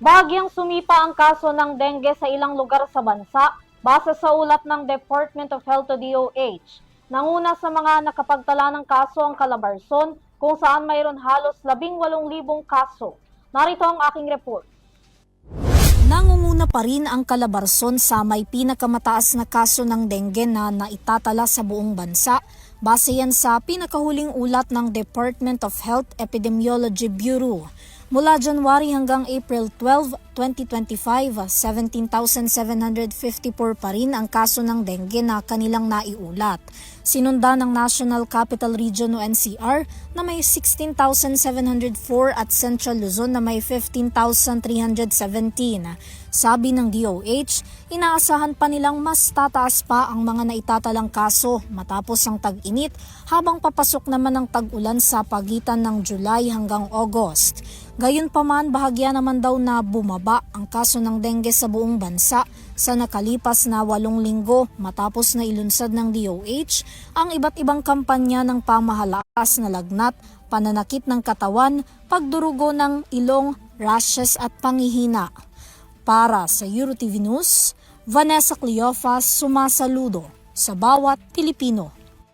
Bahagyang sumipa ang kaso ng dengue sa ilang lugar sa bansa base sa ulat ng Department of Health o DOH. Nanguna sa mga nakapagtala ng kaso ang Calabarzon kung saan mayroon halos 18,000 kaso. Narito ang aking report. Nangunguna pa rin ang Calabarzon sa may pinakamataas na kaso ng dengue na naitatala sa buong bansa. Base yan sa pinakahuling ulat ng Department of Health Epidemiology Bureau. Mula January hanggang April 12, 2025, 17,754 pa rin ang kaso ng dengue na kanilang naiulat. Sinunda ng National Capital Region o NCR na may 16,704 at Central Luzon na may 15,317. Sabi ng DOH, inaasahan pa nilang mas tataas pa ang mga naitatalang kaso matapos ang tag-init habang papasok naman ang tag-ulan sa pagitan ng July hanggang August. Gayunpaman, bahagya naman daw na bumaba ang kaso ng dengue sa buong bansa sa nakalipas na 8 linggo matapos na ilunsad ng DOH ang iba't ibang kampanya ng pamahalaas na lagnat, pananakit ng katawan, pagdurugo ng ilong, rashes at panghihina. Para sa EuroTV News, Vanessa Cleofas sumasaludo sa bawat Pilipino.